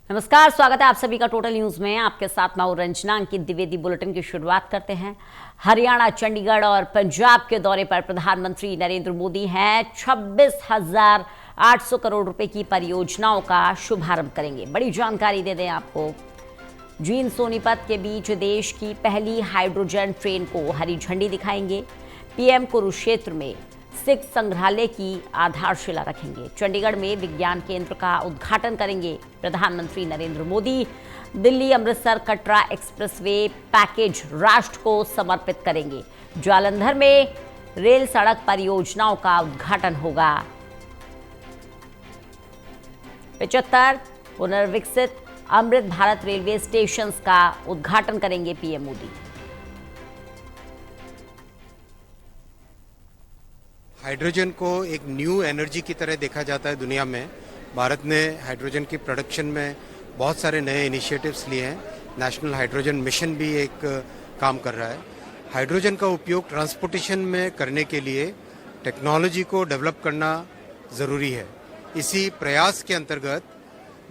नमस्कार, स्वागत है आप सभी का टोटल न्यूज में। आपके साथ मैं रंजना। अंकित द्विवेदी। बुलेटिन की शुरुआत करते हैं। हरियाणा, चंडीगढ़ और पंजाब के दौरे पर प्रधानमंत्री नरेंद्र मोदी हैं। 26,800 करोड़ रुपए की परियोजनाओं का शुभारंभ करेंगे। बड़ी जानकारी दे दें आपको। जींद सोनीपत के बीच देश की पहली हाइड्रोजन ट्रेन को हरी झंडी दिखाएंगे। पीएम कुरुक्षेत्र में सिख संग्रहालय की आधारशिला रखेंगे। चंडीगढ़ में विज्ञान केंद्र का उद्घाटन करेंगे प्रधानमंत्री नरेंद्र मोदी। दिल्ली अमृतसर कटरा एक्सप्रेसवे पैकेज राष्ट्र को समर्पित करेंगे। जालंधर में रेल सड़क परियोजनाओं का उद्घाटन होगा। 75 पुनर्विकसित अमृत भारत रेलवे स्टेशन का उद्घाटन करेंगे पीएम मोदी। हाइड्रोजन को एक न्यू एनर्जी की तरह देखा जाता है दुनिया में। भारत ने हाइड्रोजन की प्रोडक्शन में बहुत सारे नए इनिशिएटिव्स लिए हैं। नेशनल हाइड्रोजन मिशन भी एक काम कर रहा है। हाइड्रोजन का उपयोग ट्रांसपोर्टेशन में करने के लिए टेक्नोलॉजी को डेवलप करना ज़रूरी है। इसी प्रयास के अंतर्गत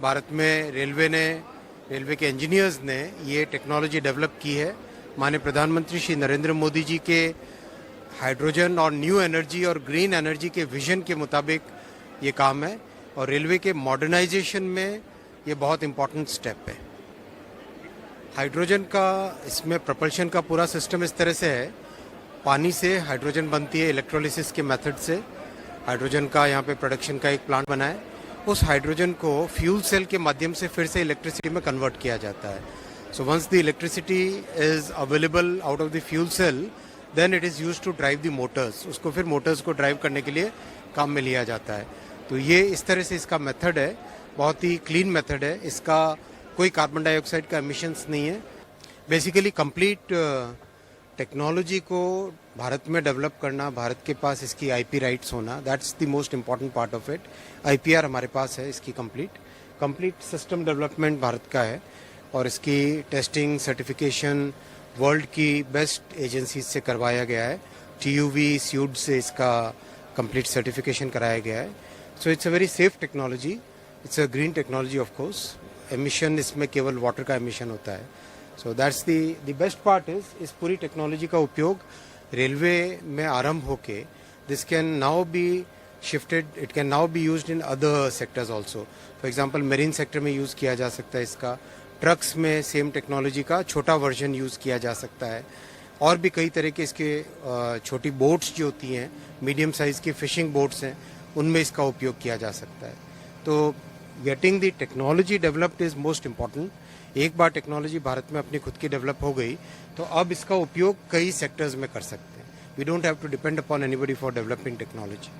भारत में रेलवे के इंजीनियर्स ने ये टेक्नोलॉजी डेवलप की है। माननीय प्रधानमंत्री श्री नरेंद्र मोदी जी के हाइड्रोजन और न्यू एनर्जी और ग्रीन एनर्जी के विजन के मुताबिक ये काम है और रेलवे के मॉडर्नाइजेशन में ये बहुत इम्पोर्टेंट स्टेप है। हाइड्रोजन का इसमें प्रपल्शन का पूरा सिस्टम इस तरह से है, पानी से हाइड्रोजन बनती है इलेक्ट्रोलिसिस के मेथड से। हाइड्रोजन का यहाँ पे प्रोडक्शन का एक प्लांट बना है। उस हाइड्रोजन को फ्यूल सेल के माध्यम से फिर से इलेक्ट्रिसिटी में कन्वर्ट किया जाता है। So once the electricity is available out of the fuel cell then it is use to drive the motors. उसको फिर मोटर्स को ड्राइव करने के लिए काम में लिया जाता है। तो ये इस तरह से इसका मेथड है, बहुत ही क्लीन मेथड है। इसका कोई कार्बन डाइऑक्साइड का एमिशंस नहीं है। बेसिकली कंप्लीट टेक्नोलॉजी को भारत में डेवलप करना, भारत के पास इसकी आईपी राइट्स होना, that's the most important part of it. IPR हमारे पास है इसकी कंप्लीट सिस्टम डेवलपमेंट भारत का है और इसकी टेस्टिंग सर्टिफिकेशन वर्ल्ड की बेस्ट एजेंसीज से करवाया गया है। TUV स्यूड से इसका कंप्लीट सर्टिफिकेशन कराया गया है। So it's a very safe technology, it's a green technology of course. Emission इसमें केवल वाटर का एमिशन होता है। So that's the best part इस पूरी टेक्नोलॉजी का उपयोग रेलवे में आरंभ होके this can now be shifted, it can now be used in other sectors also. For example marine sector में यूज़ किया जा सकता है इसका। ट्रक्स में सेम टेक्नोलॉजी का छोटा वर्जन यूज़ किया जा सकता है। और भी कई तरह के इसके छोटी बोट्स जो होती हैं, मीडियम साइज़ की फिशिंग बोट्स हैं, उनमें इसका उपयोग किया जा सकता है। तो getting the technology developed is most important. एक बार टेक्नोलॉजी भारत में अपनी खुद की डेवलप हो गई तो अब इसका उपयोग कई सेक्टर्स में कर सकते हैं। We don't have to depend upon anybody for developing technology.